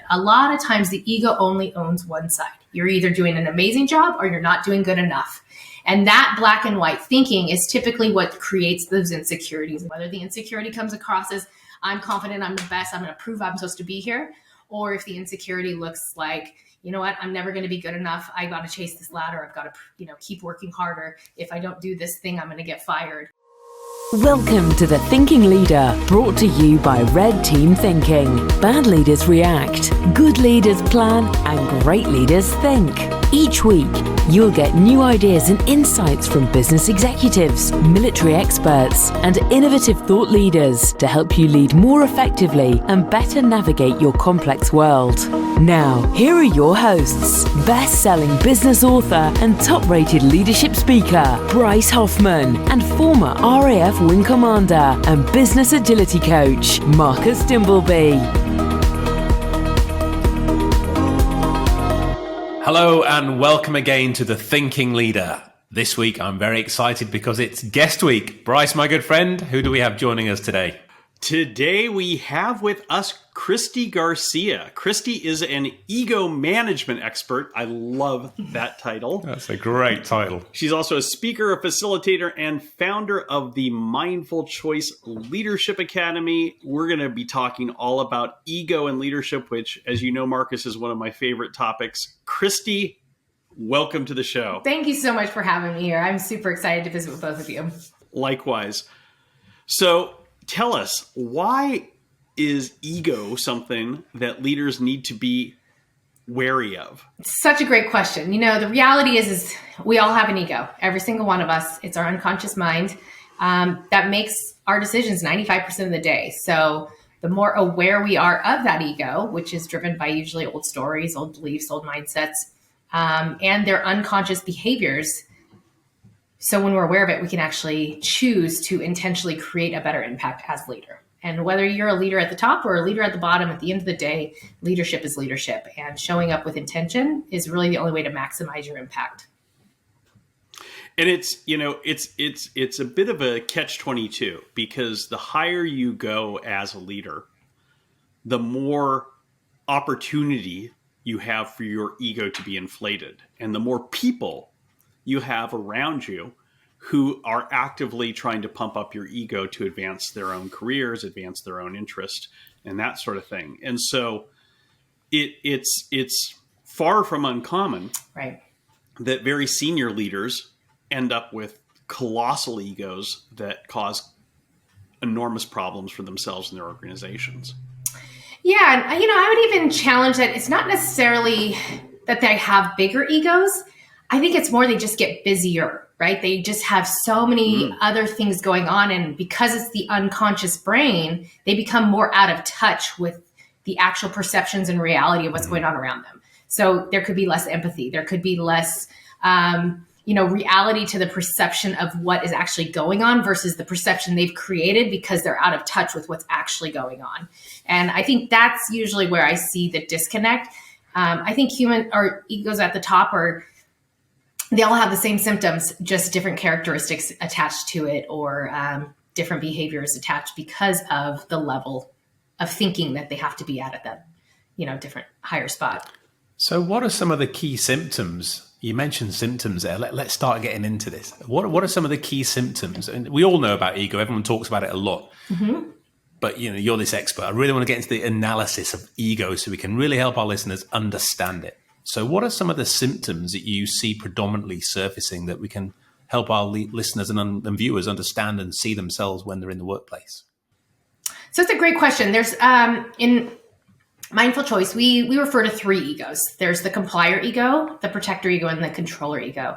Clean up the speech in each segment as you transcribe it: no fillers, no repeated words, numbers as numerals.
a lot of times the ego only owns one side. You're either doing an amazing job or you're not doing good enough. And that black and white thinking is typically what creates those insecurities. Whether the insecurity comes across as I'm confident, I'm the best, I'm going to prove I'm supposed to be here, or if the insecurity looks like, you know what, I'm never going to be good enough. I got to chase this ladder. I've got to, keep working harder. If I don't do this thing, I'm going to get fired. Welcome to The Thinking Leader, brought to you by Red Team Thinking. Bad leaders react, good leaders plan, and great leaders think. Each week, you'll get new ideas and insights from business executives, military experts, and innovative thought leaders to help you lead more effectively and better navigate your complex world. Now, here are your hosts, best-selling business author and top-rated leadership speaker, Bryce Hoffman, and former RAF Wing Commander and business agility coach, Marcus Dimbleby. Hello and welcome again to The Thinking Leader. This week I'm very excited because it's guest week. Bryce, my good friend, who do we have joining us today? Today we have with us Christie Garcia. Christie is an ego management expert. I love that title. That's a great title. She's also a speaker, a facilitator, and founder of the Mindful Choice Leadership Academy. We're going to be talking all about ego and leadership, which, as you know, Marcus, is one of my favorite topics. Christie, welcome to the show. Thank you so much for having me here. I'm super excited to visit with both of you. Likewise. So tell us, why is ego something that leaders need to be wary of? Such a great question. The reality is we all have an ego. Every single one of us. It's our unconscious mind that makes our decisions 95% of the day. So the more aware we are of that ego, which is driven by usually old stories, old beliefs, old mindsets, and their unconscious behaviors. So when we're aware of it, we can actually choose to intentionally create a better impact as a leader. And whether you're a leader at the top or a leader at the bottom, at the end of the day, leadership is leadership. And showing up with intention is really the only way to maximize your impact. And it's a bit of a catch-22, because the higher you go as a leader, the more opportunity you have for your ego to be inflated. And the more people you have around you who are actively trying to pump up your ego to advance their own careers, advance their own interest, and that sort of thing. And so it's far from uncommon, right, that very senior leaders end up with colossal egos that cause enormous problems for themselves and their organizations. Yeah, and I would even challenge that it's not necessarily that they have bigger egos. I think it's more they just get busier, right? They just have so many other things going on. And because it's the unconscious brain, they become more out of touch with the actual perceptions and reality of what's going on around them. So there could be less empathy. There could be less, reality to the perception of what is actually going on versus the perception they've created because they're out of touch with what's actually going on. And I think that's usually where I see the disconnect. I think human or egos at the top they all have the same symptoms, just different characteristics attached to it or different behaviors attached because of the level of thinking that they have to be at that, different higher spot. So what are some of the key symptoms? You mentioned symptoms there. Let's start getting into this. What are some of the key symptoms? And we all know about ego. Everyone talks about it a lot. Mm-hmm. But, you're this expert. I really want to get into the analysis of ego so we can really help our listeners understand it. So what are some of the symptoms that you see predominantly surfacing that we can help our listeners and viewers understand and see themselves when they're in the workplace? So it's a great question. There's in Mindful Choice, we refer to three egos. There's the complier ego, the protector ego, and the controller ego.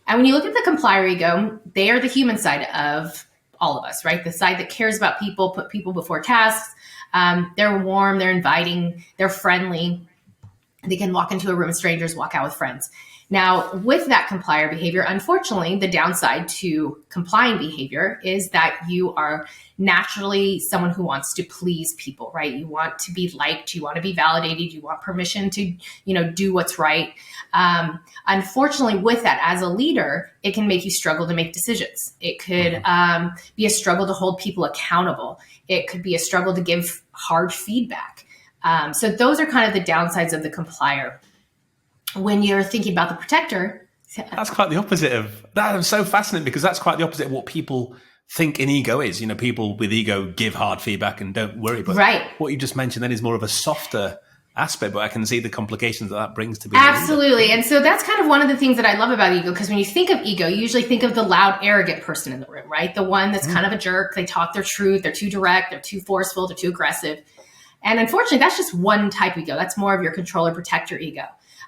And when you look at the complier ego, they are the human side of all of us, right? The side that cares about people, put people before tasks. They're warm, they're inviting, they're friendly. They can walk into a room with strangers, walk out with friends. Now, with that complier behavior, unfortunately, the downside to complying behavior is that you are naturally someone who wants to please people, right? You want to be liked, you want to be validated, you want permission to, do what's right. Unfortunately, with that, as a leader, it can make you struggle to make decisions. It could be a struggle to hold people accountable. It could be a struggle to give hard feedback. So those are kind of the downsides of the complier. When you're thinking about the protector, that's quite the opposite of that. I'm so fascinated because that's quite the opposite of what people think an ego is. You know, people with ego give hard feedback and don't worry. But what you just mentioned then is more of a softer aspect, but I can see the complications that brings to being absolutely. And so that's kind of one of the things that I love about ego, because when you think of ego, you usually think of the loud, arrogant person in the room, right? The one that's kind of a jerk. They talk their truth. They're too direct. They're too forceful. They're too aggressive. And unfortunately, that's just one type of ego. That's more of your controller protector ego.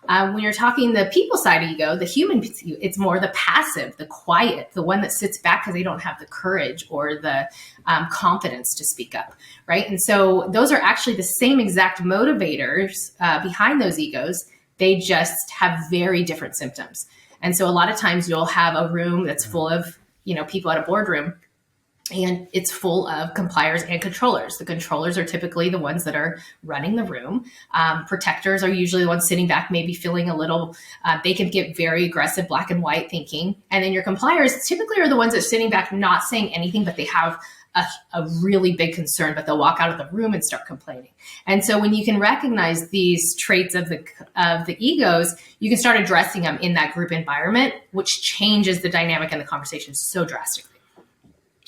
When you're talking the people side of ego, the human, it's more the passive, the quiet, the one that sits back because they don't have the courage or the confidence to speak up, right? And so those are actually the same exact motivators behind those egos. They just have very different symptoms. And so a lot of times you'll have a room that's full of, people at a boardroom, and it's full of compliers and controllers. The controllers are typically the ones that are running the room. Protectors are usually the ones sitting back, maybe feeling a little, they can get very aggressive, black and white thinking. And then your compliers typically are the ones that are sitting back, not saying anything, but they have a really big concern, but they'll walk out of the room and start complaining. And so when you can recognize these traits of the egos, you can start addressing them in that group environment, which changes the dynamic and the conversation so drastically.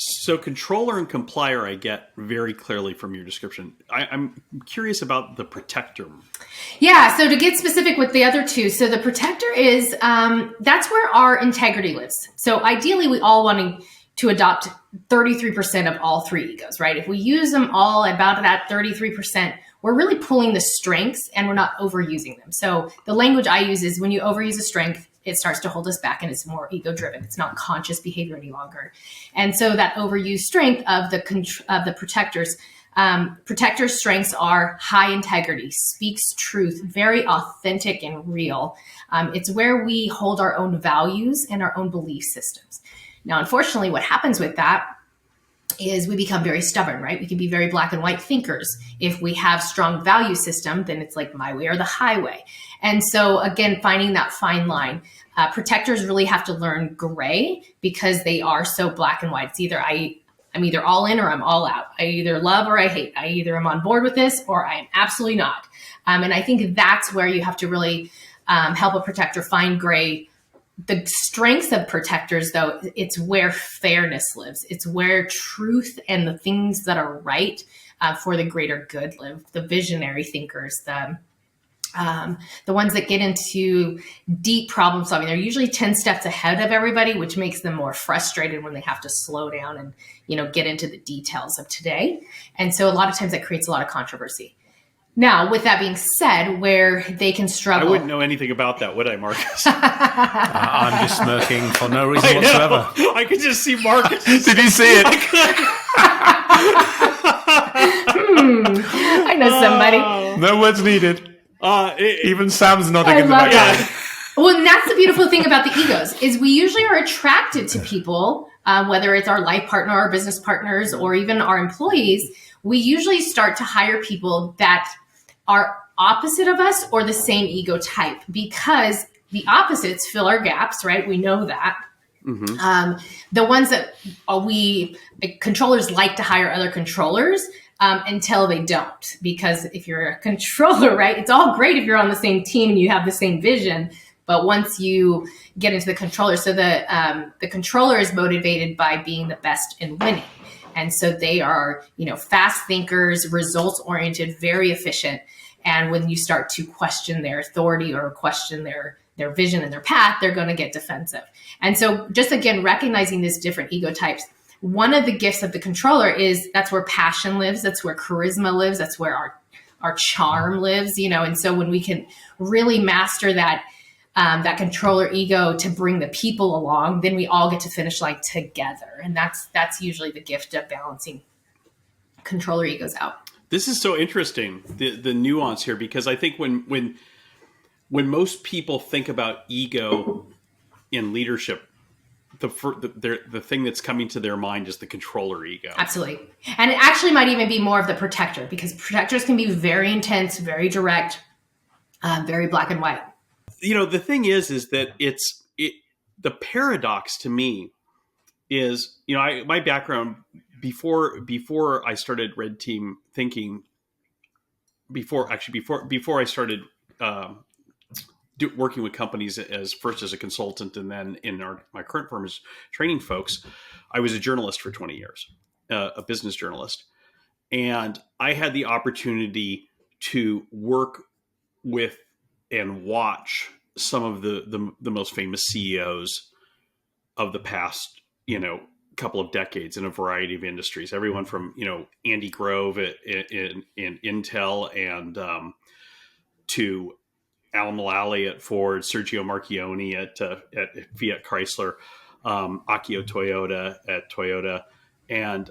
So controller and complier, I get very clearly from your description. I'm curious about the protector. Yeah, so to get specific with the other two, so the protector is, that's where our integrity lives. So ideally, we all want to adopt 33% of all three egos, right? If we use them all about that 33%, we're really pulling the strengths and we're not overusing them. So the language I use is when you overuse a strength, it starts to hold us back and it's more ego driven. It's not conscious behavior any longer. And so that overused strength of the protector's strengths are high integrity, speaks truth, very authentic and real. It's where we hold our own values and our own belief systems. Now, unfortunately, what happens with that is we become very stubborn, right? We can be very black and white thinkers. If we have strong value system, then it's like my way or the highway. And so again, finding that fine line. Protectors really have to learn gray because they are so black and white. It's either I'm either all in or I'm all out. I either love or I hate. I either am on board with this or I'm absolutely not. And I think that's where you have to really help a protector find gray. The strengths of protectors, though, it's where fairness lives. It's where truth and the things that are right for the greater good live. The visionary thinkers, the ones that get into deep problem solving. They're usually 10 steps ahead of everybody, which makes them more frustrated when they have to slow down and get into the details of today. And so a lot of times that creates a lot of controversy. Now, with that being said, where they can struggle. I wouldn't know anything about that, would I, Marcus? I'm just smirking for no reason whatsoever. I could just see Marcus. Did you see it? I know somebody. No words needed. Even Sam's nodding in the background. Well, and that's the beautiful thing about the egos is we usually are attracted to people, whether it's our life partner, our business partners, or even our employees. We usually start to hire people that are opposite of us or the same ego type because the opposites fill our gaps, right? We know that. Mm-hmm. The ones that controllers like to hire other controllers until they don't, because if you're a controller, right, it's all great if you're on the same team and you have the same vision. But once you get into the controller, so the controller is motivated by being the best and winning. And so they are, fast thinkers, results oriented, very efficient. And when you start to question their authority or question their vision and their path, they're going to get defensive. And so just again, recognizing these different ego types, one of the gifts of the controller is that's where passion lives. That's where charisma lives. That's where our charm lives, And so when we can really master that controller ego to bring the people along, then we all get to finish line together. And that's usually the gift of balancing controller egos out. This is so interesting, the nuance here, because I think when most people think about ego in leadership, the thing that's coming to their mind is the controller ego. Absolutely. And it actually might even be more of the protector, because protectors can be very intense, very direct, very black and white. The thing is that the paradox to me is, my background before I started Red Team Thinking, before I started working with companies as a consultant, and then in my current firm as training folks, I was a journalist for 20 years, a business journalist. And I had the opportunity to work with and watch some of the most famous CEOs of the past, couple of decades in a variety of industries. Everyone from, Andy Grove in Intel and to Alan Mulally at Ford, Sergio Marchionne at Fiat Chrysler, Akio Toyoda at Toyota, and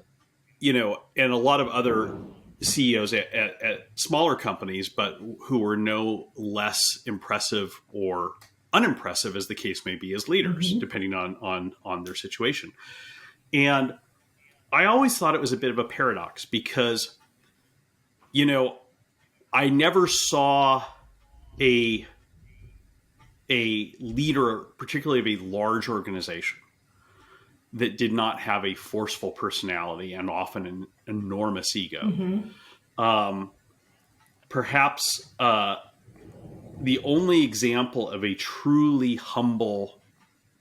and a lot of other CEOs at smaller companies, but who were no less impressive or unimpressive, as the case may be, as leaders, depending on their situation. And I always thought it was a bit of a paradox because, I never saw a leader, particularly of a large organization, that did not have a forceful personality and often an enormous ego. Perhaps the only example of a truly humble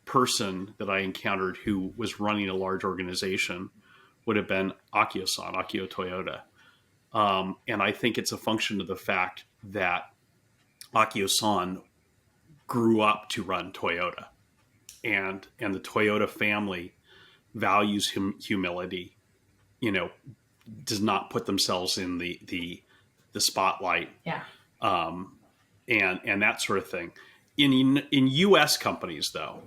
person that I encountered who was running a large organization would have been Akio Toyoda. And I think it's a function of the fact that Akio-san grew up to run Toyota, and the Toyota family values humility, does not put themselves in the spotlight. Yeah. And that sort of thing. In U.S. companies, though,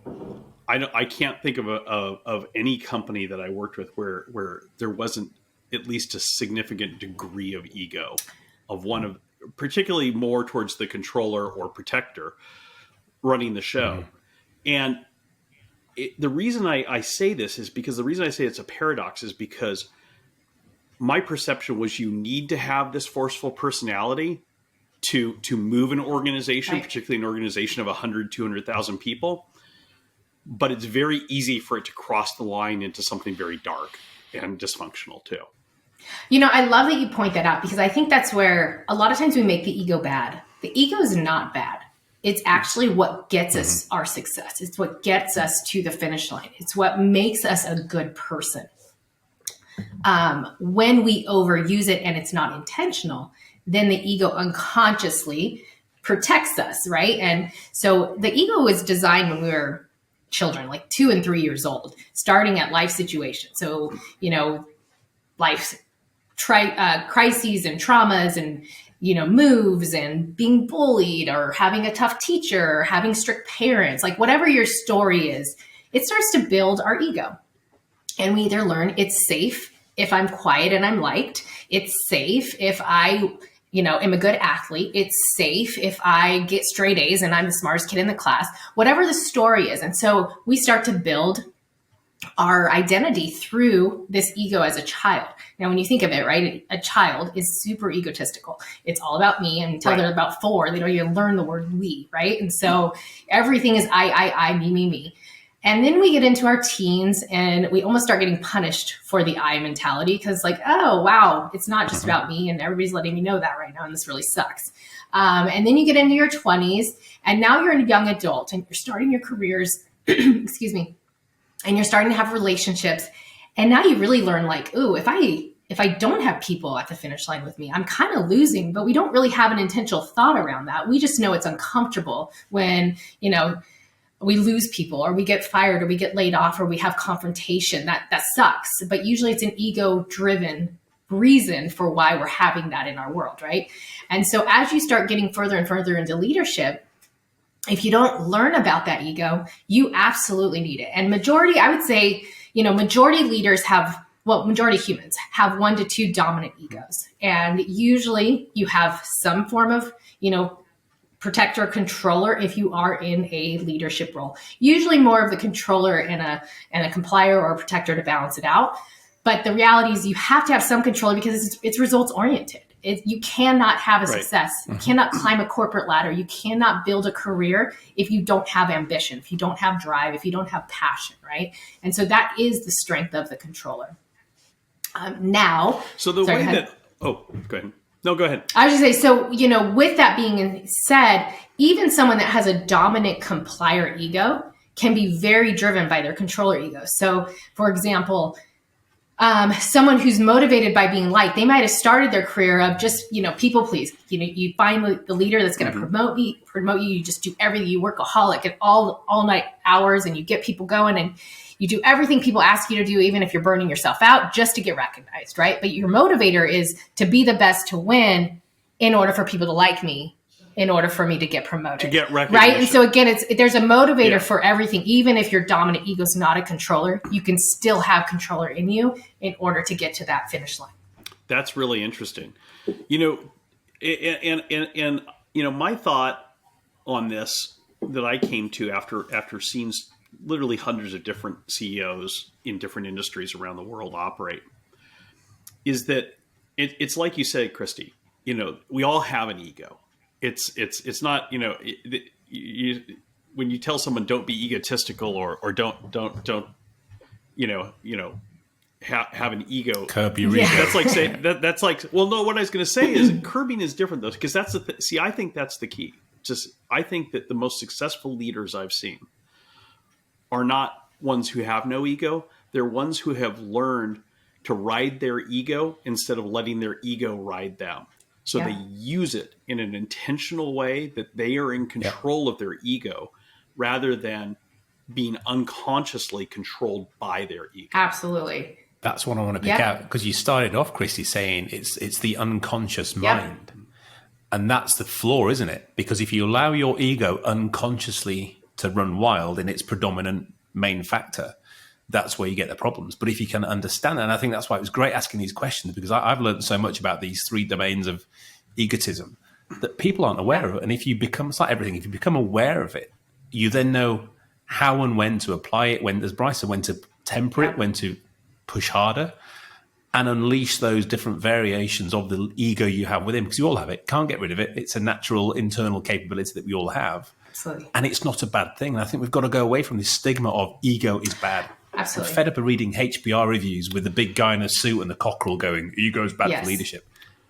I can't think of any company that I worked with where there wasn't at least a significant degree of ego of particularly more towards the controller or protector running the show. And the reason I say this is because the reason I say it's a paradox is because my perception was you need to have this forceful personality to move an organization, right, particularly an organization of 100, 200,000 people. But it's very easy for it to cross the line into something very dark and dysfunctional too. I love that you point that out, because I think that's where a lot of times we make the ego bad. The ego is not bad. It's actually what gets us our success. It's what gets us to the finish line. It's what makes us a good person. When we overuse it and it's not intentional, then the ego unconsciously protects us, right? And so the ego was designed when we were children, like 2 and 3 years old, starting at life situations. So, life crises and traumas and, moves and being bullied or having a tough teacher or having strict parents, like whatever your story is, it starts to build our ego. And we either learn it's safe if I'm quiet and I'm liked. It's safe if I, am a good athlete. It's safe if I get straight A's and I'm the smartest kid in the class, whatever the story is. And so we start to build our identity through this ego as a child. Now, when you think of it, right, a child is super egotistical. It's all about me. And until they're about 4, they don't even learn the word we, right? And so everything is I, me. And then we get into our teens and we almost start getting punished for the I mentality, because oh, wow, it's not just about me and everybody's letting me know that right now. And this really sucks. And then you get into your 20s and now you're a young adult and you're starting your careers, excuse me, and you're starting to have relationships. And now you really learn ooh, if I don't have people at the finish line with me, I'm kind of losing, but we don't really have an intentional thought around that. We just know it's uncomfortable when, we lose people or we get fired or we get laid off or we have confrontation. That sucks. But usually it's an ego-driven reason for why we're having that in our world, right? And so as you start getting further and further into leadership, if you don't learn about that ego, you absolutely need it. And majority, I would say, majority leaders majority humans have 1 to 2 dominant egos. And usually you have some form of, protector, controller if you are in a leadership role. Usually more of the controller and a complier or a protector to balance it out. But the reality is you have to have some control because it's results oriented. You cannot have a success. You cannot climb a corporate ladder. You cannot build a career if you don't have ambition, if you don't have drive, if you don't have passion, right? And so that is the strength of the controller. Go ahead. Go ahead. No, go ahead. I was just say, so, with that being said, even someone that has a dominant complier ego can be very driven by their controller ego. So, for example, someone who's motivated by being liked, they might have started their career of just, people please. You find the leader that's going to promote you. You just do everything. You workaholic at all night hours, and you get people going, and you do everything people ask you to do, even if you're burning yourself out just to get recognized, right? But your motivator is to be the best, to win, in order for people to like me, in order for me to get promoted. To get recognition. Right? And so again, there's a motivator for everything. Even if your dominant ego is not a controller, you can still have controller in you in order to get to that finish line. That's really interesting. And my thought on this that I came to after seeing literally hundreds of different CEOs in different industries around the world operate is that it's like you said, Christie, we all have an ego. It's not, when you tell someone don't be egotistical or don't have an ego. Curb your ego. That's like saying that's like, well, no, what I was going to say is curbing is different though, because that's see, I think that's the key. I think that the most successful leaders I've seen are not ones who have no ego. They're ones who have learned to ride their ego instead of letting their ego ride them. So they use it in an intentional way that they are in control of their ego rather than being unconsciously controlled by their ego. Absolutely. That's what I want to pick out, because you started off, Christie, saying it's the unconscious mind. And that's the flaw, isn't it? Because if you allow your ego unconsciously to run wild in its predominant main factor, that's where you get the problems. But if you can understand it, and I think that's why it was great asking these questions, because I've learned so much about these three domains of egotism that people aren't aware of it. And if you become, it's like everything, if you become aware of it, you then know how and when to apply it, when, as Bryce said, when to temper it, when to push harder, and unleash those different variations of the ego you have within, because you all have it. Can't get rid of it. It's a natural internal capability that we all have. Absolutely. And it's not a bad thing. And I think we've got to go away from this stigma of ego is bad. Absolutely. I'm fed up of reading HBR reviews with the big guy in a suit and the cockerel going, ego is bad for leadership.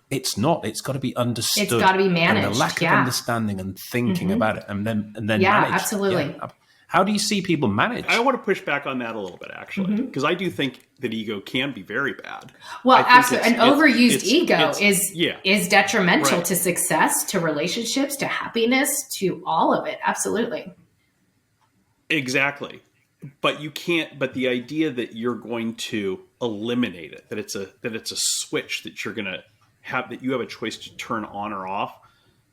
It's not. It's got to be understood. It's got to be managed. And the lack of understanding and thinking about it, and then managed. Absolutely. Yeah. How do you see people manage? I want to push back on that a little bit, actually, because I do think that ego can be very bad. Well, absolutely. An overused ego is detrimental to success, to relationships, to happiness, to all of it. Absolutely. Exactly. But you can't, but the idea that you're going to eliminate it, that it's a switch that you're going to have, that you have a choice to turn on or off,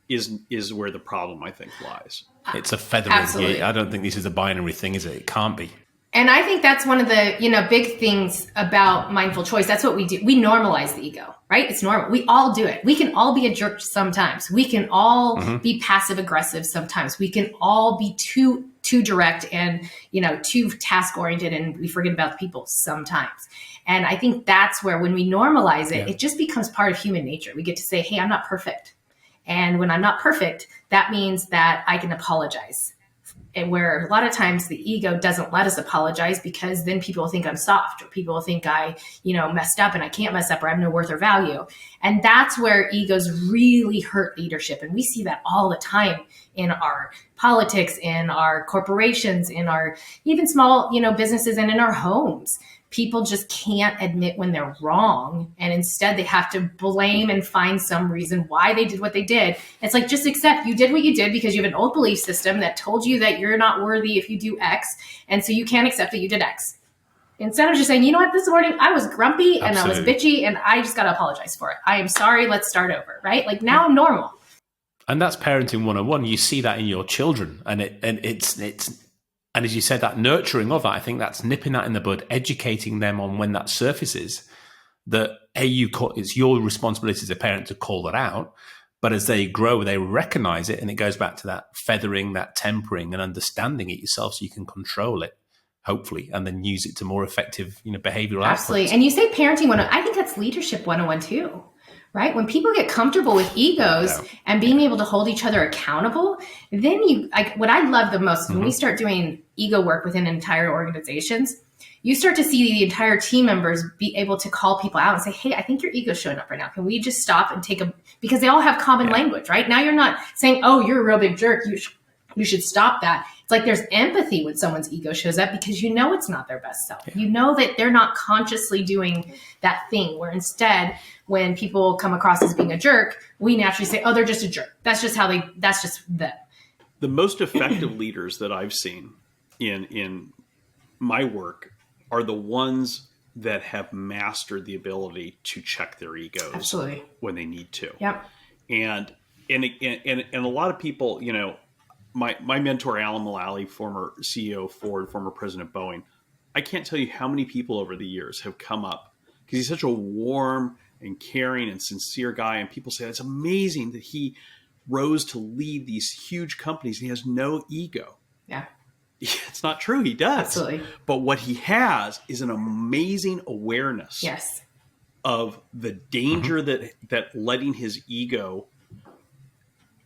is where the problem, I think, lies. It's a feathering. Absolutely. I don't think this is a binary thing, is it? It can't be. And I think that's one of the, big things about mindful choice. That's what we do. We normalize the ego, right? It's normal. We all do it. We can all be a jerk sometimes. We can all be passive aggressive sometimes. We can all be too direct and, too task oriented, and we forget about the people sometimes. And I think that's where, when we normalize it, it just becomes part of human nature. We get to say, hey, I'm not perfect. And when I'm not perfect, that means that I can apologize. And where a lot of times the ego doesn't let us apologize, because then people think I'm soft, or people think I, messed up and I can't mess up, or I have no worth or value. And that's where egos really hurt leadership. And we see that all the time in our politics, in our corporations, in our even small, businesses, and in our homes. People just can't admit when they're wrong. And instead they have to blame and find some reason why they did what they did. It's like, just accept you did what you did because you have an old belief system that told you that you're not worthy if you do X. And so you can't accept that you did X. Instead of just saying, you know what, this morning I was grumpy and I was bitchy and I just got to apologize for it. I am sorry. Let's start over. Right? Like, now I'm normal. And that's parenting 101. You see that in your children, and it's and as you said, that nurturing of that, I think that's nipping that in the bud, educating them on when that surfaces, that it's your responsibility as a parent to call that out. But as they grow, they recognize it, and it goes back to that feathering, that tempering, and understanding it yourself, so you can control it, hopefully, and then use it to more effective, behavioral Absolutely. outputs. And you say parenting 101. I think that's leadership 101 too. Right? When people get comfortable with egos and being able to hold each other accountable, then what I love the most when we start doing ego work within entire organizations, you start to see the entire team members be able to call people out and say, hey, I think your ego's showing up right now. Can we just stop and because they all have common language, right? Now you're not saying, oh, you're a real big jerk. You should stop that. It's like there's empathy when someone's ego shows up because you know it's not their best self. Yeah. You know that they're not consciously doing that thing, where instead when people come across as being a jerk, we naturally say, oh, they're just a jerk. That's just them. The most effective leaders that I've seen in my work are the ones that have mastered the ability to check their egos Absolutely. When they need to. Yep. And a lot of people, you know, my mentor, Alan Mullally, former CEO of Ford, former president of Boeing, I can't tell you how many people over the years have come up because he's such a warm and caring and sincere guy. And people say, it's amazing that he rose to lead these huge companies. And he has no ego. Yeah. It's not true. He does. Absolutely. But what he has is an amazing awareness yes. of the danger that letting his ego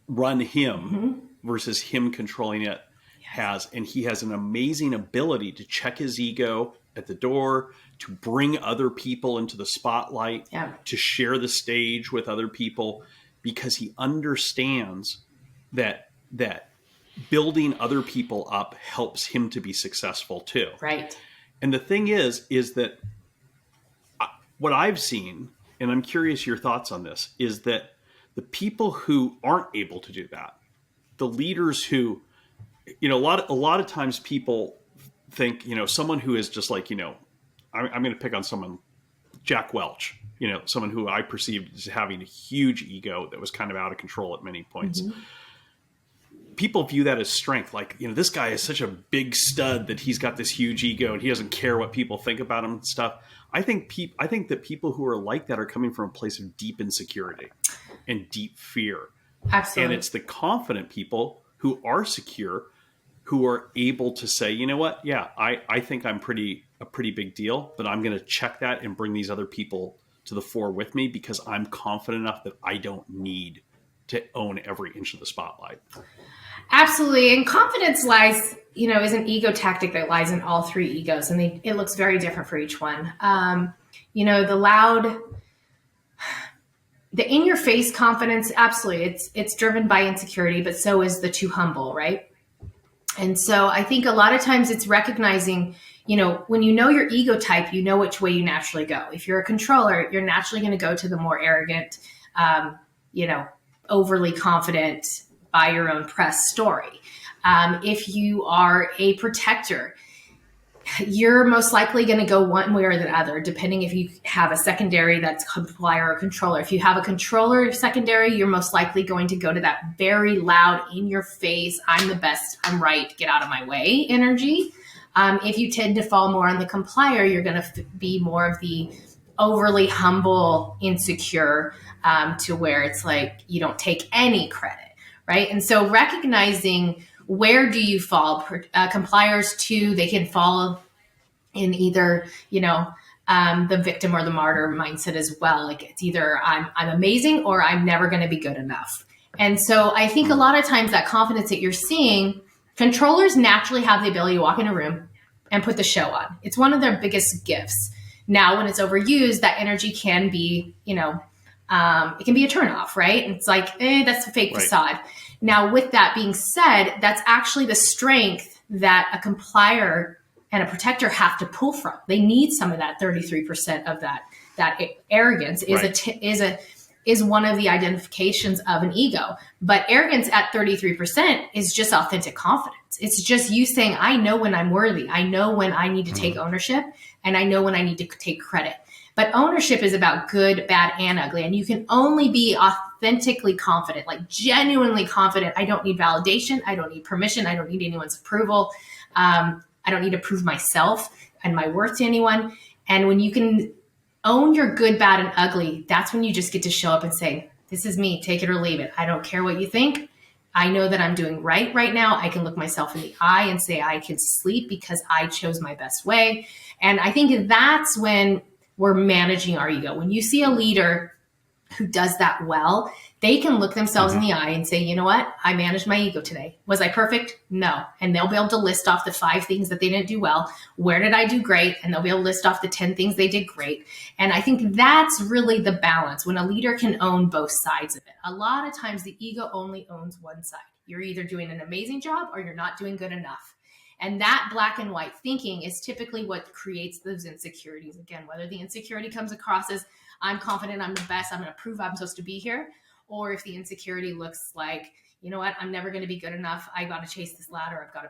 run him versus him controlling it has. And he has an amazing ability to check his ego at the door, to bring other people into the spotlight, to share the stage with other people, because he understands that building other people up helps him to be successful too. Right. And the thing is that what I've seen, and I'm curious your thoughts on this, is that the people who aren't able to do that, the leaders who, you know, a lot of times people think, you know, someone who is just like, you know, I'm going to pick on someone, Jack Welch, you know, someone who I perceived as having a huge ego that was kind of out of control at many points. People view that as strength. Like, you know, this guy is such a big stud that he's got this huge ego and he doesn't care what people think about him and stuff. I think that people who are like that are coming from a place of deep insecurity and deep fear. Absolutely. And it's the confident people who are secure, who are able to say, you know what? Yeah, I think I'm a pretty big deal, but I'm going to check that and bring these other people to the fore with me because I'm confident enough that I don't need to own every inch of the spotlight. Absolutely. And confidence lies, you know, is an ego tactic that lies in all three egos. And it looks very different for each one. You know, the in-your-face confidence, absolutely, it's driven by insecurity, but so is the too humble, right? And so I think a lot of times it's recognizing, you know, when you know your ego type, you know which way you naturally go. If you're a controller, you're naturally going to go to the more arrogant, you know, overly confident, by your own press story. If you are a protector, you're most likely going to go one way or the other, depending if you have a secondary that's complier or controller. If you have a controller secondary, you're most likely going to go to that very loud, in your face, I'm the best, I'm right, get out of my way energy. If you tend to fall more on the complier, you're going to be more of the overly humble, insecure, to where it's like you don't take any credit. Right. And so recognizing where do you fall, compliers too, they can fall in either, you know, the victim or the martyr mindset as well. Like it's either I'm amazing or I'm never going to be good enough. And so I think a lot of times that confidence that you're seeing, controllers naturally have the ability to walk in a room and put the show on. It's one of their biggest gifts. Now, when it's overused, that energy can be, you know, it can be a turnoff, right? And it's like, that's a fake facade. Now, with that being said, that's actually the strength that a complier and a protector have to pull from. They need some of that 33% of that arrogance is one of the identifications of an ego. But arrogance at 33% is just authentic confidence. It's just you saying, I know when I'm worthy. I know when I need to take ownership, and I know when I need to take credit. But ownership is about good, bad, and ugly. And you can only be authentically confident, like genuinely confident. I don't need validation. I don't need permission. I don't need anyone's approval. I don't need to prove myself and my worth to anyone. And when you can own your good, bad, and ugly, that's when you just get to show up and say, this is me, take it or leave it. I don't care what you think. I know that I'm doing right now. I can look myself in the eye and say I can sleep because I chose my best way. And I think that's when we're managing our ego. When you see a leader who does that well, they can look themselves in the eye and say, you know what? I managed my ego today. Was I perfect? No. And they'll be able to list off the 5 things that they didn't do well. Where did I do great? And they'll be able to list off the 10 things they did great. And I think that's really the balance when a leader can own both sides of it. A lot of times the ego only owns one side. You're either doing an amazing job or you're not doing good enough. And that black and white thinking is typically what creates those insecurities. Again, whether the insecurity comes across as I'm confident, I'm the best, I'm going to prove I'm supposed to be here, or if the insecurity looks like, you know what, I'm never going to be good enough. I got to chase this ladder. I've got to,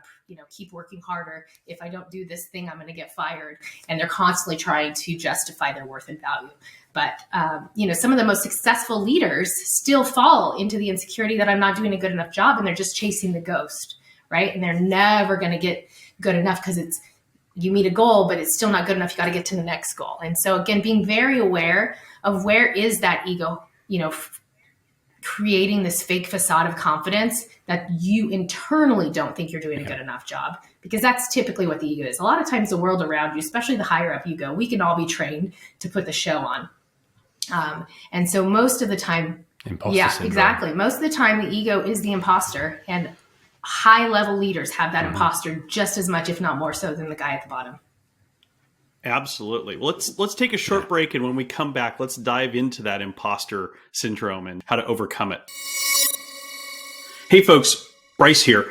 keep working harder. If I don't do this thing, I'm going to get fired. And they're constantly trying to justify their worth and value. But, some of the most successful leaders still fall into the insecurity that I'm not doing a good enough job, and they're just chasing the ghost. Right. And they're never going to get good enough because you meet a goal, but it's still not good enough. You got to get to the next goal. And so again, being very aware of where is that ego, creating this fake facade of confidence that you internally don't think you're doing a good enough job, because that's typically what the ego is. A lot of times the world around you, especially the higher up you go, we can all be trained to put the show on. And so most of the time, Imposter syndrome. Exactly. Most of the time the ego is the imposter, and high level leaders have that imposter just as much, if not more so, than the guy at the bottom. Absolutely. Let's take a short break, and when we come back, let's dive into that imposter syndrome and how to overcome it. Hey folks, Bryce here.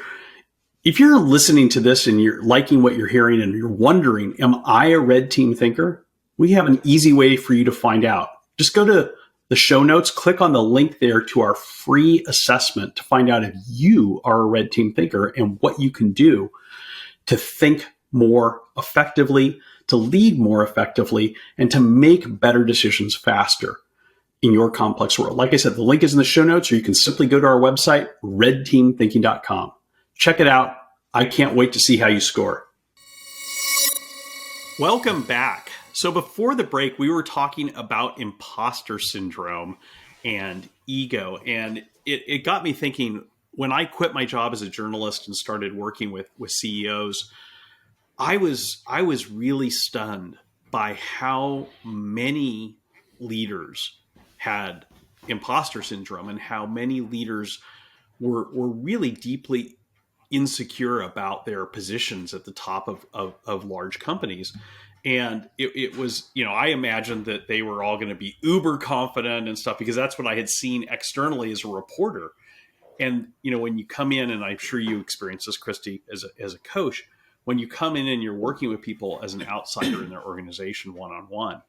If you're listening to this and you're liking what you're hearing and you're wondering, am I a red team thinker? We have an easy way for you to find out. Just go to the show notes, click on the link there to our free assessment to find out if you are a red team thinker and what you can do to think more effectively, to lead more effectively, and to make better decisions faster in your complex world. Like I said, the link is in the show notes, or you can simply go to our website, redteamthinking.com. Check it out. I can't wait to see how you score. Welcome back. So before the break, we were talking about imposter syndrome and ego. And it got me thinking, when I quit my job as a journalist and started working with CEOs, I was really stunned by how many leaders had imposter syndrome and how many leaders were really deeply insecure about their positions at the top of large companies. And it was, I imagined that they were all going to be uber confident and stuff, because that's what I had seen externally as a reporter. And, when you come in, and I'm sure you experience this, Christie, as a coach, when you come in and you're working with people as an outsider in their organization one-on-one,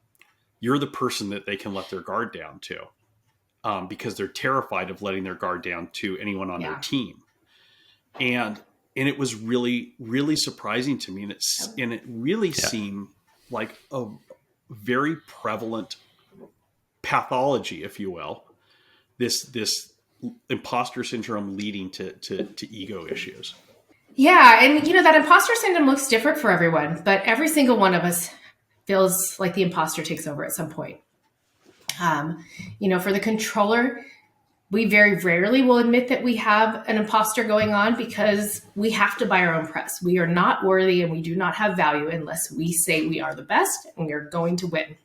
you're the person that they can let their guard down to, because they're terrified of letting their guard down to anyone on their team. And it was really, really surprising to me. And it really seemed like a very prevalent pathology, if you will, this imposter syndrome leading to ego issues. Yeah. And, that imposter syndrome looks different for everyone, but every single one of us feels like the imposter takes over at some point. For the controller, we very rarely will admit that we have an imposter going on, because we have to buy our own press. We are not worthy and we do not have value unless we say we are the best and we are going to win.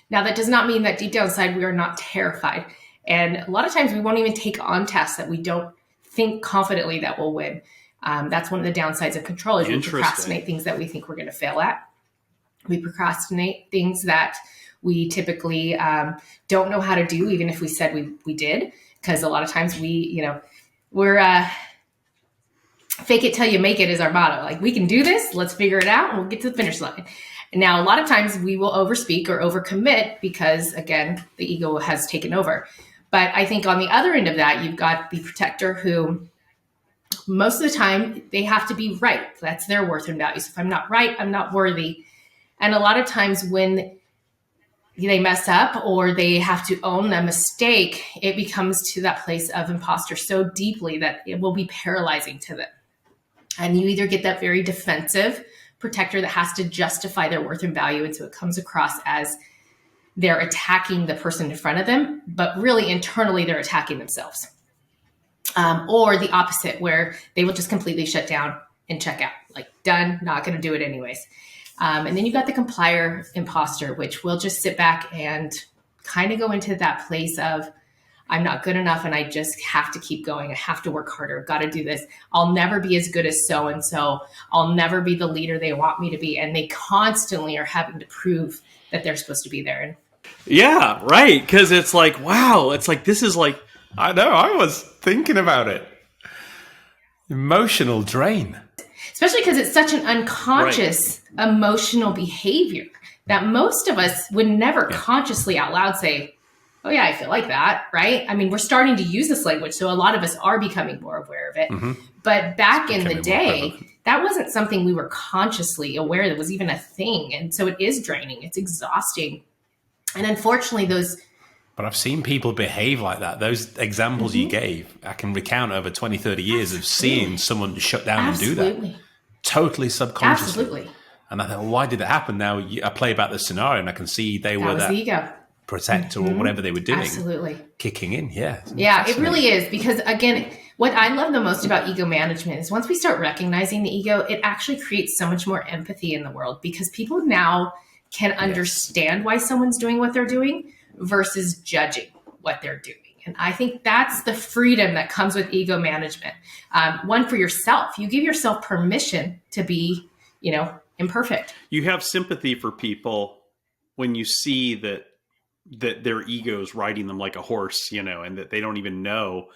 Now, that does not mean that deep down inside we are not terrified. And a lot of times we won't even take on tasks that we don't think confidently that we'll win. That's one of the downsides of control, is we procrastinate things that we think we're going to fail at. We procrastinate things that we typically don't know how to do, even if we said we did, because a lot of times we're fake it till you make it is our motto. Like, we can do this, let's figure it out, and we'll get to the finish line. And now, a lot of times we will overspeak or overcommit because, again, the ego has taken over. But I think on the other end of that, you've got the protector who, most of the time, they have to be right. That's their worth and value. So if I'm not right, I'm not worthy. And a lot of times when they mess up or they have to own a mistake, it becomes to that place of imposter so deeply that it will be paralyzing to them. And you either get that very defensive protector that has to justify their worth and value. And so it comes across as they're attacking the person in front of them, but really internally they're attacking themselves. Or the opposite, where they will just completely shut down and check out, like, done, not going to do it anyways. And then you've got the complier imposter, which will just sit back and kind of go into that place of, I'm not good enough and I just have to keep going. I have to work harder. Got to do this. I'll never be as good as so-and-so. I'll never be the leader they want me to be. And they constantly are having to prove that they're supposed to be there. And yeah, right. Because it's like, wow, it's like, this is like, I know, I was thinking about it. Emotional drain. Especially because it's such an unconscious emotional behavior that most of us would never consciously out loud say, oh yeah, I feel like that, right? I mean, we're starting to use this language, so a lot of us are becoming more aware of it. But back in the day, that wasn't something we were consciously aware that was even a thing. And so it is draining. It's exhausting. And unfortunately, those... But I've seen people behave like that. Those examples you gave, I can recount over 20, 30 years of seeing someone shut down and do that. Totally subconsciously. Absolutely. And I thought, well, why did that happen? Now I play about the scenario and I can see they were that... the ego. Protector or whatever they were doing. Absolutely. Kicking in. Yeah. Yeah, it really is. Because again, what I love the most about ego management is once we start recognizing the ego, it actually creates so much more empathy in the world because people now can understand why someone's doing what they're doing versus judging what they're doing. And I think that's the freedom that comes with ego management. One, for yourself, you give yourself permission to be, imperfect. You have sympathy for people when you see that their ego's riding them like a horse, and that they don't even know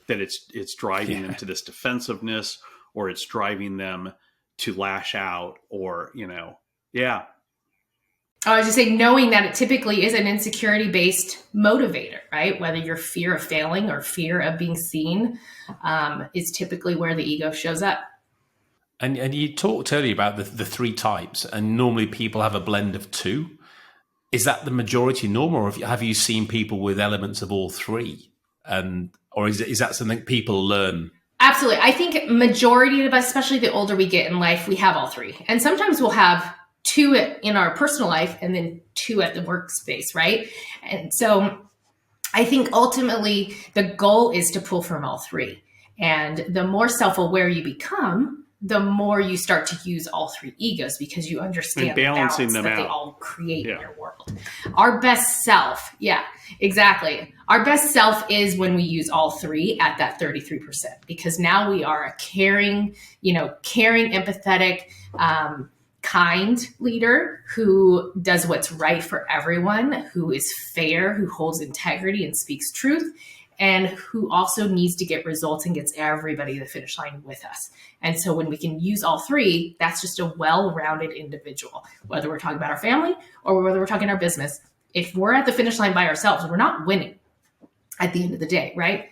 that it's driving them to this defensiveness, or it's driving them to lash out, or, yeah. I was just saying, knowing that it typically is an insecurity-based motivator, right? Whether your fear of failing or fear of being seen is typically where the ego shows up. And you talked earlier about the three types, and normally people have a blend of two. Is that the majority norm, or have you seen people with elements of all three? Or is that something people learn? Absolutely. I think majority of us, especially the older we get in life, we have all three. And sometimes we'll have two in our personal life and then two at the workspace, right? And so I think ultimately the goal is to pull from all three. And the more self-aware you become, the more you start to use all three egos because you understand the balance that they all create in your world. Our best self, exactly. Our best self is when we use all three at that 33%, because now we are a caring, empathetic, kind leader who does what's right for everyone, who is fair, who holds integrity and speaks truth, and who also needs to get results and gets everybody to the finish line with us. And so when we can use all three, that's just a well-rounded individual, whether we're talking about our family or whether we're talking our business. If we're at the finish line by ourselves, we're not winning at the end of the day, right?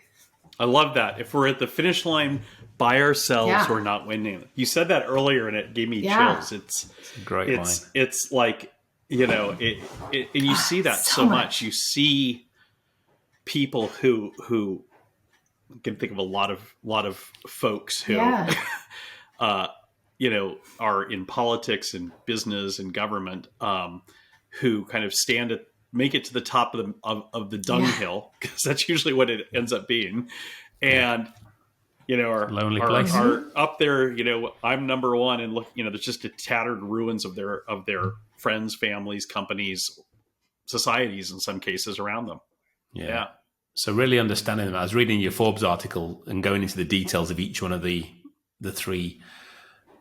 I love that. If we're at the finish line by ourselves, we're not winning. You said that earlier and it gave me chills. It's a great line. It's like, and you see that so much. You see people who I can think of a lot of folks who are in politics and business and government who kind of make it to the top of the dunghill, because that's usually what it ends up being, and are up there. I'm number one, and look, there's just a tattered ruins of their friends, families, companies, societies in some cases around them. Yeah. So really understanding them. I was reading your Forbes article and going into the details of each one of the three.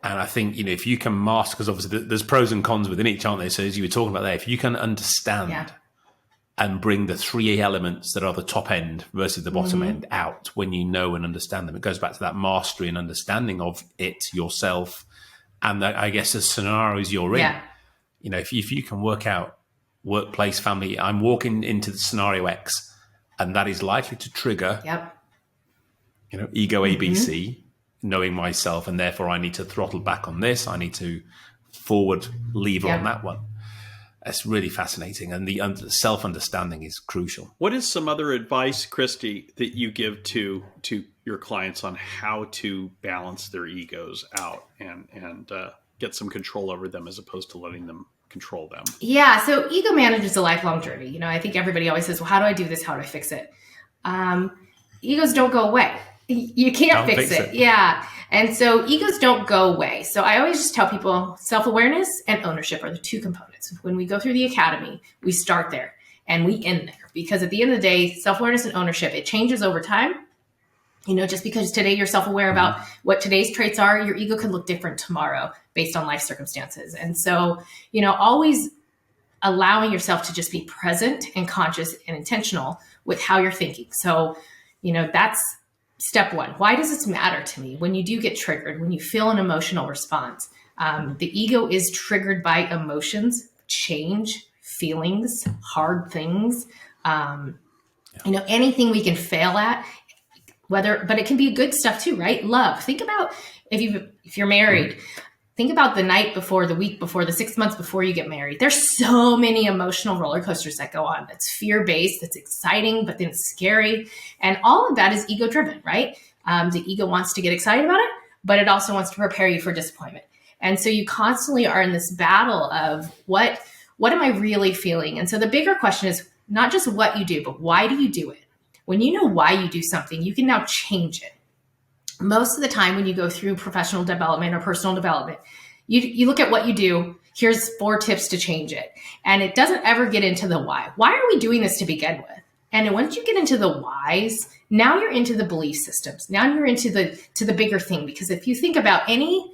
And I think, if you can master, because obviously there's pros and cons within each, aren't there? So as you were talking about there, if you can understand and bring the three elements that are the top end versus the bottom end out when you know and understand them, it goes back to that mastery and understanding of it yourself. And I guess the scenarios you're in, if you can work out workplace, family, I'm walking into the scenario X, and that is likely to trigger, ego ABC, knowing myself, and therefore I need to throttle back on this. I need to forward lever on that one. That's really fascinating. And the self-understanding is crucial. What is some other advice, Christie, that you give to your clients on how to balance their egos out and get some control over them as opposed to letting them control them? Yeah. So ego management is a lifelong journey. I think everybody always says, well, how do I do this? How do I fix it? Egos don't go away. You can't fix it. Yeah. And so egos don't go away. So I always just tell people self-awareness and ownership are the two components. When we go through the academy, we start there. and we end there. Because at the end of the day, self-awareness and ownership, it changes over time. Just because today you're self-aware about what today's traits are, your ego can look different tomorrow based on life circumstances. And so, always allowing yourself to just be present and conscious and intentional with how you're thinking. So, that's step one. Why does this matter to me? When you do get triggered, when you feel an emotional response, the ego is triggered by emotions, change, feelings, hard things, anything we can fail at, but it can be good stuff too, right? Love. Think about if you're married, think about the night before, the week before, the 6 months before you get married. There's so many emotional roller coasters that go on. That's fear-based, that's exciting, but then it's scary. And all of that is ego-driven, right? The ego wants to get excited about it, but it also wants to prepare you for disappointment. And so you constantly are in this battle of what am I really feeling? And so the bigger question is not just what you do, but why do you do it? When you know why you do something, you can now change it. Most of the time when you go through professional development or personal development, you look at what you do. Here's 4 tips to change it. And it doesn't ever get into the why. Why are we doing this to begin with? And once you get into the whys, now you're into the belief systems. Now you're into the bigger thing. Because if you think about any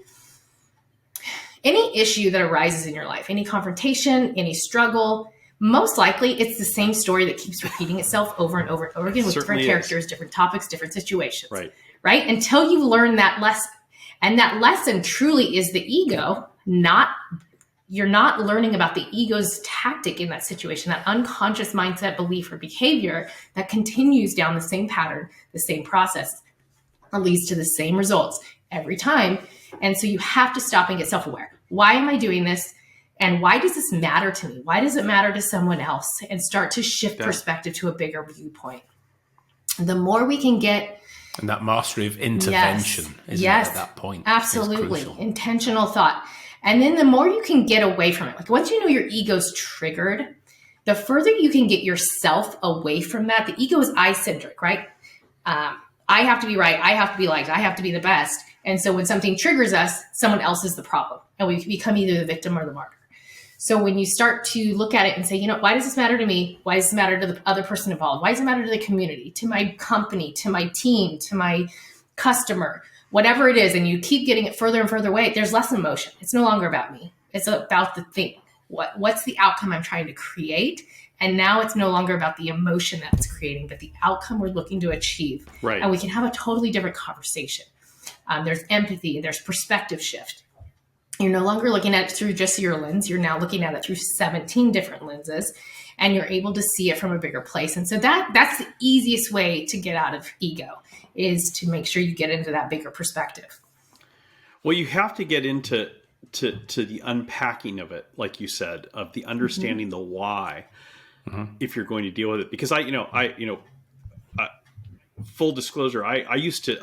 issue that arises in your life, any confrontation, any struggle, most likely it's the same story that keeps repeating itself over and over and over again with different characters, different topics, different situations. Right? Until you learn that lesson. And that lesson truly is the ego, you're not learning about the ego's tactic in that situation, that unconscious mindset, belief, or behavior that continues down the same pattern, the same process, or leads to the same results every time. And so you have to stop and get self-aware. Why am I doing this? And why does this matter to me? Why does it matter to someone else? And start to shift perspective to a bigger viewpoint. The more we can get... And that mastery of intervention is at that point. Absolutely. Intentional thought. And then the more you can get away from it. Like once you know your ego's triggered, the further you can get yourself away from that. The ego is I-centric, right? I have to be right. I have to be liked. I have to be the best. And so when something triggers us, someone else is the problem. And we become either the victim or the martyr. So when you start to look at it and say, why does this matter to me? Why does this matter to the other person involved? Why does it matter to the community, to my company, to my team, to my customer, whatever it is, and you keep getting it further and further away, there's less emotion. It's no longer about me. It's about the thing. What's the outcome I'm trying to create? And now it's no longer about the emotion that it's creating, but the outcome we're looking to achieve. Right. And we can have a totally different conversation. There's empathy, there's perspective shift. You're no longer looking at it through just your lens. You're now looking at it through 17 different lenses, and you're able to see it from a bigger place. And so that's the easiest way to get out of ego, is to make sure you get into that bigger perspective. Well, you have to get into the unpacking of it, like you said, of the understanding the why, if you're going to deal with it. Because full disclosure, I used to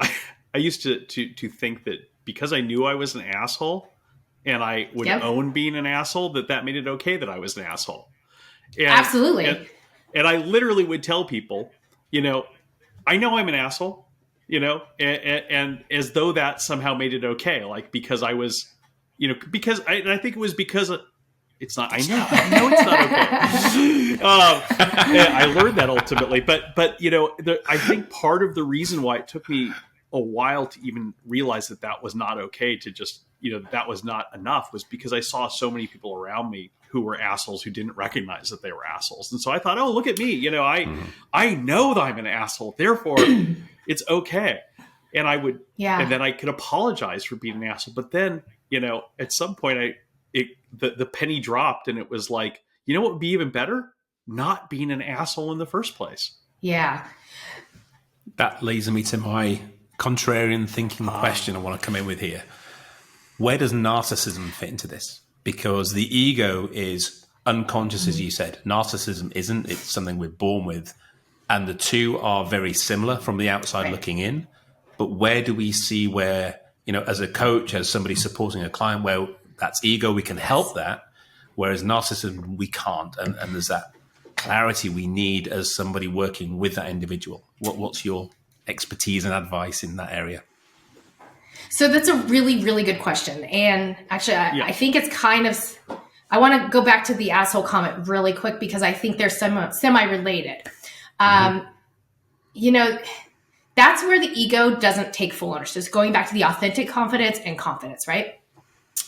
think that because I knew I was an asshole, and I would own being an asshole, that made it okay that I was an asshole. And, absolutely. And I literally would tell people, I know I'm an asshole, and as though that somehow made it okay. Like, because I was, because I think it was because it's not, I know it's not okay. I learned that ultimately, but I think part of the reason why it took me a while to even realize that was not okay, to just, that was not enough, was because I saw so many people around me who were assholes who didn't recognize that they were assholes. And so I thought, oh, look at me. I know that I'm an asshole. Therefore, it's okay. And I would, and then I could apologize for being an asshole. But then, at some point the penny dropped, and it was like, what would be even better? Not being an asshole in the first place. Yeah. That leads me to my contrarian thinking question I want to come in with here. Where does narcissism fit into this? Because the ego is unconscious, as you said. Narcissism isn't. It's something we're born with. And the two are very similar from the outside looking in. But where do we see where, as a coach, as somebody supporting a client, where that's ego, we can help that, whereas narcissism, we can't. And there's that clarity we need as somebody working with that individual. What's your expertise and advice in that area? So that's a really, really good question. And actually, I think it's kind of I want to go back to the asshole comment really quick because I think they're semi-related. That's where the ego doesn't take full ownership. It's going back to the authentic confidence and confidence, right?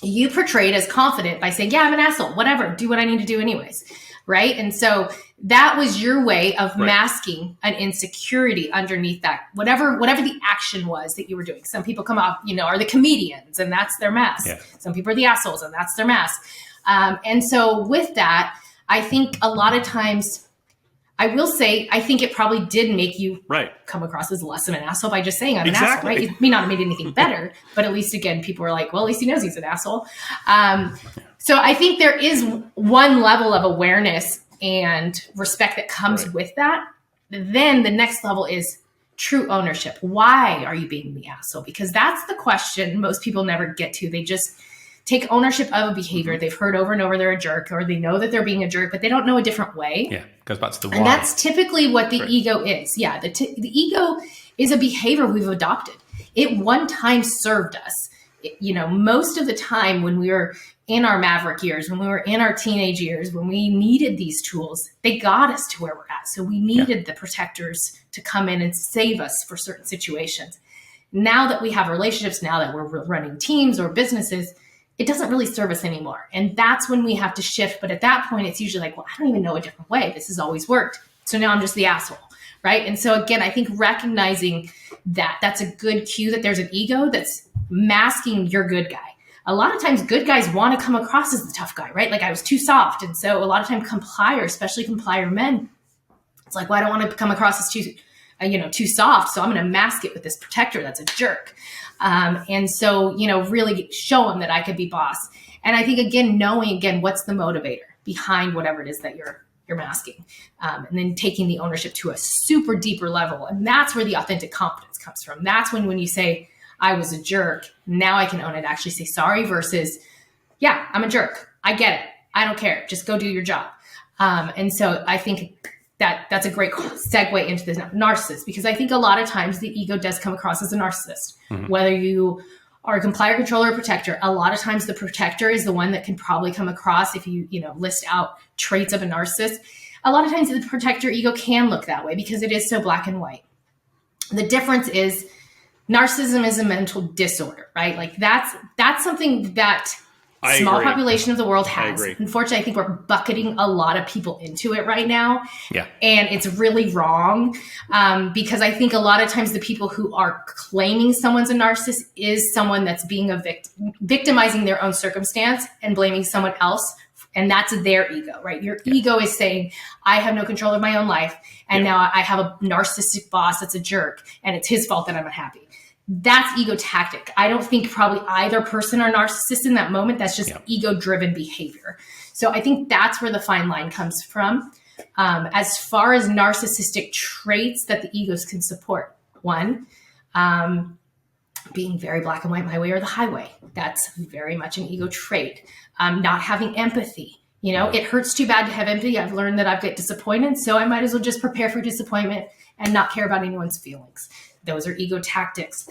You portrayed as confident by saying, yeah, I'm an asshole, whatever, do what I need to do anyways, right? And so that was your way of masking an insecurity underneath that, whatever the action was that you were doing. Some people come up, are the comedians and that's their mask. Yeah. Some people are the assholes and that's their mask. And so with that, I think a lot of times, I will say, I think it probably did make you come across as less of an asshole by just saying I'm an asshole, right? It may not have made anything better, but at least, again, people are like, well, at least he knows he's an asshole. So I think there is one level of awareness and respect that comes with that. Then the next level is true ownership. Why are you being the asshole? Because that's the question most people never get to. They just take ownership of a behavior. They've heard over and over they're a jerk, or they know that they're being a jerk, but they don't know a different way. Yeah, goes back to the why. And that's typically what the ego is. Yeah, the ego is a behavior we've adopted. It one time served us. Most of the time when we were in our maverick years, when we were in our teenage years, when we needed these tools, they got us to where we're at. So we needed the protectors to come in and save us for certain situations. Now that we have relationships, now that we're running teams or businesses, it doesn't really serve us anymore. And that's when we have to shift. But at that point, it's usually like, well, I don't even know a different way. This has always worked. So now I'm just the asshole, right? And so again, I think recognizing that that's a good cue that there's an ego that's masking your good guy. A lot of times good guys want to come across as the tough guy, right? Like I was too soft. And so a lot of times compliers, especially complier men, it's like, well, I don't want to come across as too soft. So I'm going to mask it with this protector that's a jerk. And so, really show them that I could be boss. And I think, again, knowing, what's the motivator behind whatever it is that you're masking, and then taking the ownership to a super deeper level. And that's where the authentic confidence comes from. That's when you say, I was a jerk, now I can own it, actually say sorry versus, yeah, I'm a jerk. I get it. I don't care. Just go do your job. And so I think that's a great segue into the narcissist, because I think a lot of times the ego does come across as a narcissist, whether you are a complier, controller, or protector. A lot of times the protector is the one that can probably come across if you list out traits of a narcissist. A lot of times the protector ego can look that way because it is so black and white. The difference is narcissism is a mental disorder, right? Like that's something that small population of the world has. Unfortunately, I think we're bucketing a lot of people into it right now. Yeah. And it's really wrong, because I think a lot of times the people who are claiming someone's a narcissist is someone that's being a victimizing their own circumstance and blaming someone else. And that's their ego, right? Your ego is saying, I have no control of my own life. And now I have a narcissistic boss that's a jerk and it's his fault that I'm unhappy. That's ego tactic. I don't think probably either person are narcissists in that moment. That's just ego-driven behavior. So I think that's where the fine line comes from. As far as narcissistic traits that the egos can support, one, being very black and white, my way or the highway. That's very much an ego trait. Not having empathy. It hurts too bad to have empathy. I've learned that I've got disappointed, so I might as well just prepare for disappointment and not care about anyone's feelings. Those are ego tactics.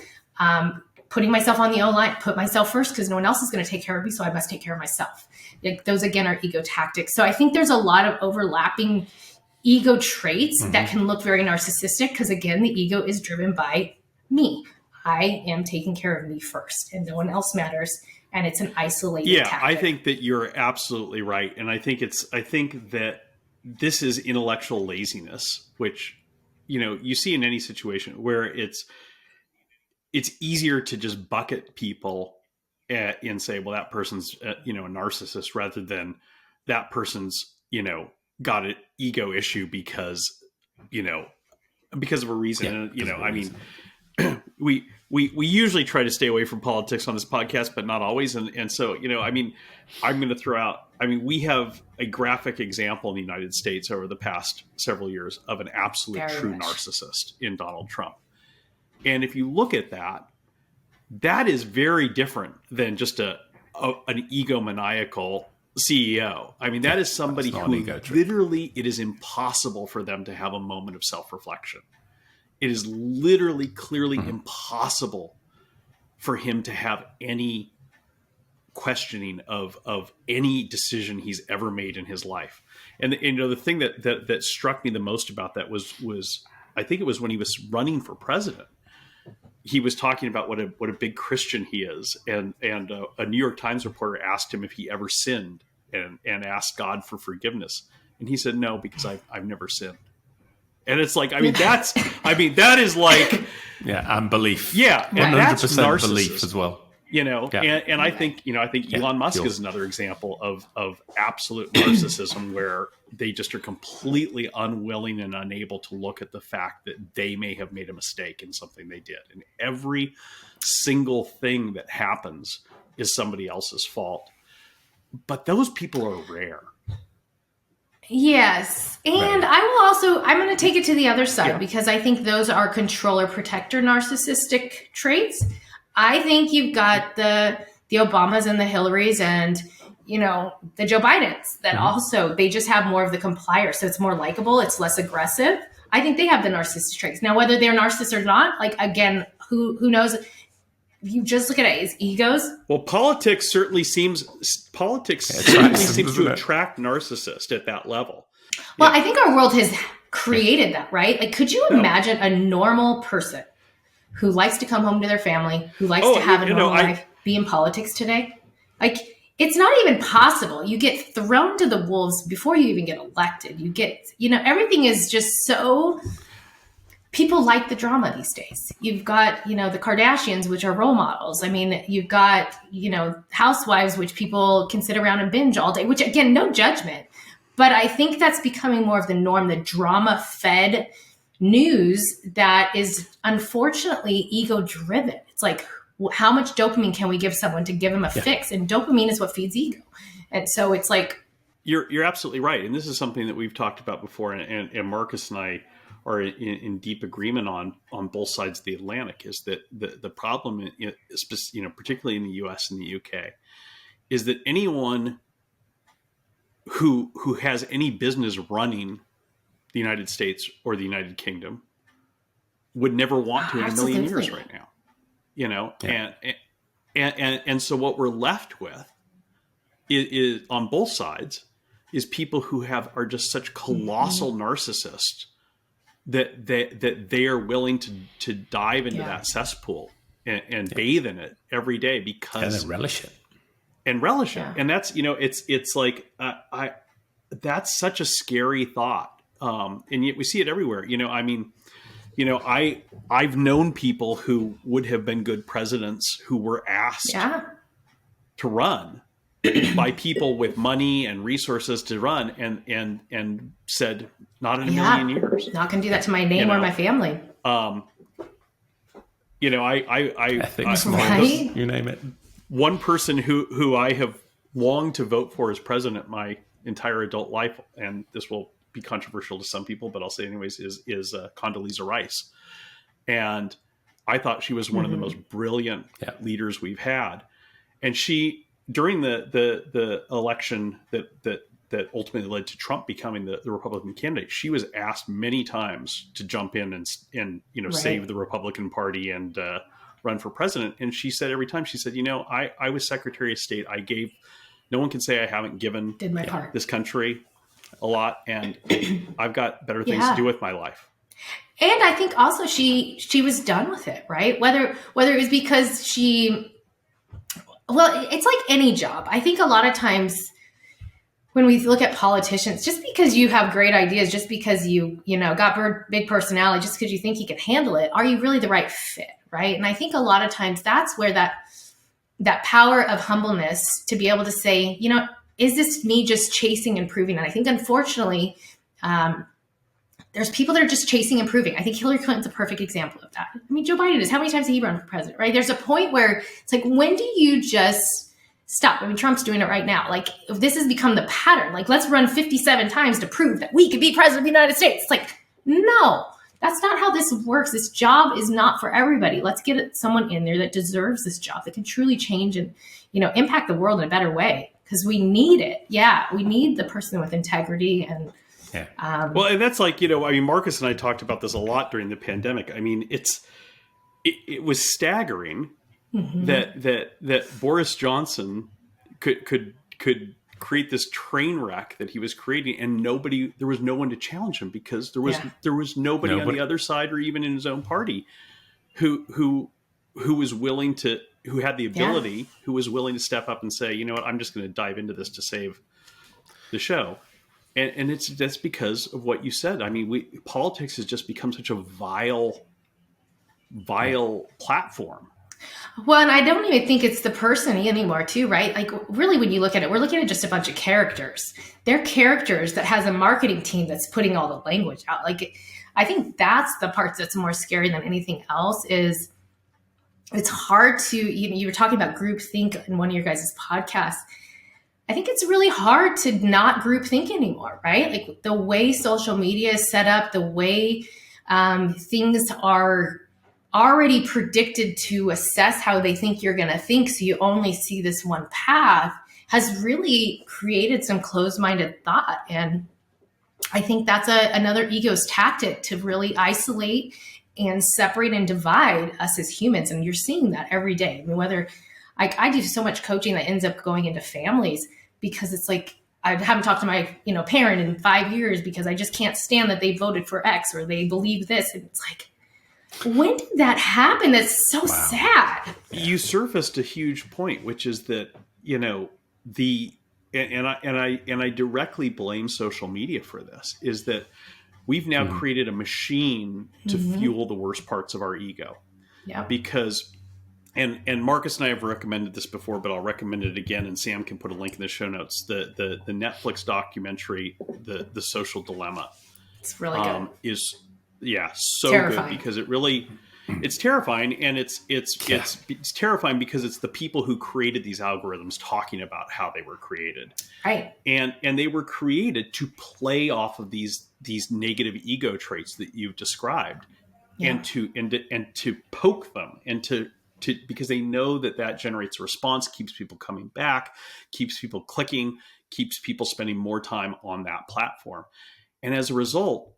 Putting myself on the O line, put myself first because no one else is going to take care of me, so I must take care of myself. Those, again, are ego tactics. So I think there's a lot of overlapping ego traits that can look very narcissistic because, again, the ego is driven by me. I am taking care of me first, and no one else matters, and it's an isolated tactic. I think that you're absolutely right, and I think that this is intellectual laziness, which you see in any situation where it's easier to just bucket people and say, well, that person's a narcissist, rather than that person's got an ego issue because of a reason. We usually try to stay away from politics on this podcast, but not always. And so, I'm going to throw out, we have a graphic example in the United States over the past several years of an absolute true narcissist in Donald Trump. And if you look at that, that is very different than just an egomaniacal CEO. That is somebody who literally, it is impossible for them to have a moment of self-reflection. It is literally, clearly impossible for him to have any questioning of any decision he's ever made in his life. And you know, the thing that struck me the most about that was I think it was when he was running for president. He was talking about what a big Christian he is, and a New York Times reporter asked him if he ever sinned and asked God for forgiveness, and he said no, because I've never sinned. And it's like, that is like, unbelief. Yeah, 100% belief as well. You know, and I think Elon Musk is another example of absolute narcissism, where they just are completely unwilling and unable to look at the fact that they may have made a mistake in something they did. And every single thing that happens is somebody else's fault. But those people are rare. Yes. And I'm going to take it to the other side, because I think those are controller protector narcissistic traits. I think you've got the Obamas and the Hillarys and, you know, the Joe Bidens that also, they just have more of the complier. So it's more likable. It's less aggressive. I think they have the narcissistic traits. Now, whether they're narcissists or not, like, again, who knows? If you just look at his egos. Well, politics certainly seems to attract narcissists at that level. Well, I think our world has created that, right? Like, could you imagine a normal person who likes to come home to their family, who likes to have a normal life, be in politics today? Like, it's not even possible. You get thrown to the wolves before you even get elected. You get, everything is just so... People like the drama these days. You've got, the Kardashians, which are role models. I mean, you've got, housewives, which people can sit around and binge all day, which, again, no judgment. But I think that's becoming more of the norm, the drama-fed news that is unfortunately ego-driven. It's like, how much dopamine can we give someone to give them a fix? And dopamine is what feeds ego. And so it's like... You're absolutely right. And this is something that we've talked about before, and Marcus and I are in deep agreement on both sides of the Atlantic, is that the problem, particularly in the US and the UK, is that anyone who has any business running the United States or the United Kingdom would never want to in a million years right now, and so what we're left with is on both sides is people who are just such colossal narcissists that they are willing to dive into that cesspool and bathe in it every day because and relish it. And that's, it's like, that's such a scary thought. And yet we see it everywhere. I've known people who would have been good presidents who were asked to run by people with money and resources to run and said, not in a million years. Not going to do that to my name or my family. Ethics, right? You name it. One person who I have longed to vote for as president my entire adult life, and this will be controversial to some people, but I'll say anyways, is Condoleezza Rice. And I thought she was one of the most brilliant leaders we've had. And she, during the election that ultimately led to Trump becoming the Republican candidate, she was asked many times to jump in and save the Republican Party and run for president. And she said every time, she said, I was Secretary of State. No one can say I haven't given this country a lot, and I've got better things to do with my life. And I think also she was done with it, right? Whether it was because it's like any job. I think a lot of times when we look at politicians, just because you have great ideas, just because you got big personality, just because you think you can handle it, are you really the right fit, right? And I think a lot of times that's where that power of humbleness to be able to say, is this me just chasing and proving? And I think, unfortunately, there's people that are just chasing and proving. I think Hillary Clinton's a perfect example of that. I mean, Joe Biden is. How many times did he run for president, right? There's a point where it's like, when do you just stop? I mean, Trump's doing it right now. Like, if this has become the pattern, like, let's run 57 times to prove that we could be president of the United States. It's like, no, that's not how this works. This job is not for everybody. Let's get someone in there that deserves this job, that can truly change and, impact the world in a better way. Because we need it. Yeah, we need the person with integrity and. Yeah. Well, and that's like, Marcus and I talked about this a lot during the pandemic. I mean, it was staggering that Boris Johnson could create this train wreck that he was creating, and there was no one to challenge him, because there was nobody on the other side, or even in his own party, who was willing to, who had the ability, who was willing to step up and say, you know what, I'm just going to dive into this to save the show. And that's because of what you said. I mean, politics has just become such a vile platform. Well, and I don't even think it's the person anymore, too, right? Like, really, when you look at it, we're looking at just a bunch of characters. They're characters that has a marketing team that's putting all the language out. Like, I think that's the part that's more scary than anything else. Is it's hard to, you were talking about groupthink in one of your guys' podcasts. I think it's really hard to not groupthink anymore, right? Like, the way social media is set up, the way things are already predicted to assess how they think you're going to think, so you only see this one path, has really created some closed-minded thought. And I think that's another ego's tactic to really isolate and separate and divide us as humans. And you're seeing that every day. I mean, whether I do so much coaching that ends up going into families, because it's like, I haven't talked to my parent in 5 years because I just can't stand that they voted for X or they believe this. And it's like, when did that happen? That's so sad. You surfaced a huge point, which is that, I directly blame social media for this, is that we've now created a machine to fuel the worst parts of our ego. Yeah. Because, and Marcus and I have recommended this before, but I'll recommend it again, and Sam can put a link in the show notes. The Netflix documentary, The Social Dilemma. It's really good. So terrifying. Good, because it's terrifying, and it's terrifying because it's the people who created these algorithms talking about how they were created, right? And they were created to play off of these negative ego traits that you've described, and to poke them, and to because they know that generates a response, keeps people coming back, keeps people clicking, keeps people spending more time on that platform, and as a result,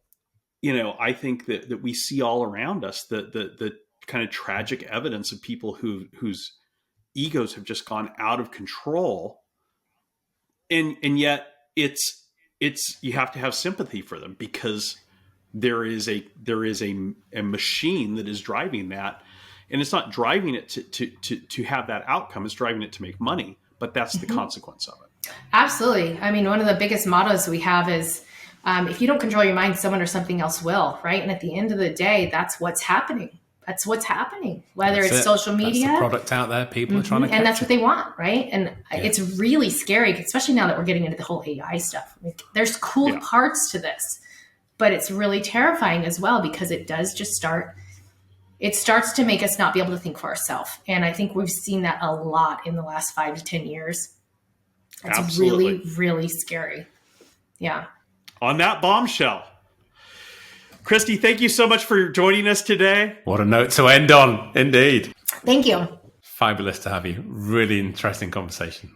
I think that we see all around us the kind of tragic evidence of people whose egos have just gone out of control, and yet it's you have to have sympathy for them, because there is a machine that is driving that, and it's not driving it to have that outcome; it's driving it to make money. But that's the consequence of it. Absolutely. I mean, one of the biggest mottos we have is, if you don't control your mind, someone or something else will, right? And at the end of the day, that's what's happening. That's what's happening. Whether it's social media. That's the product out there. People are trying to capture. And that's what they want, right? And it's really scary, especially now that we're getting into the whole AI stuff. I mean, there's cool parts to this, but it's really terrifying as well, because it does just starts to make us not be able to think for ourselves. And I think we've seen that a lot in the last 5 to 10 years. It's Absolutely. really, really scary. Yeah. On that bombshell, Christie, thank you so much for joining us today. What a note to end on, indeed. Thank you. Fabulous to have you. Really interesting conversation.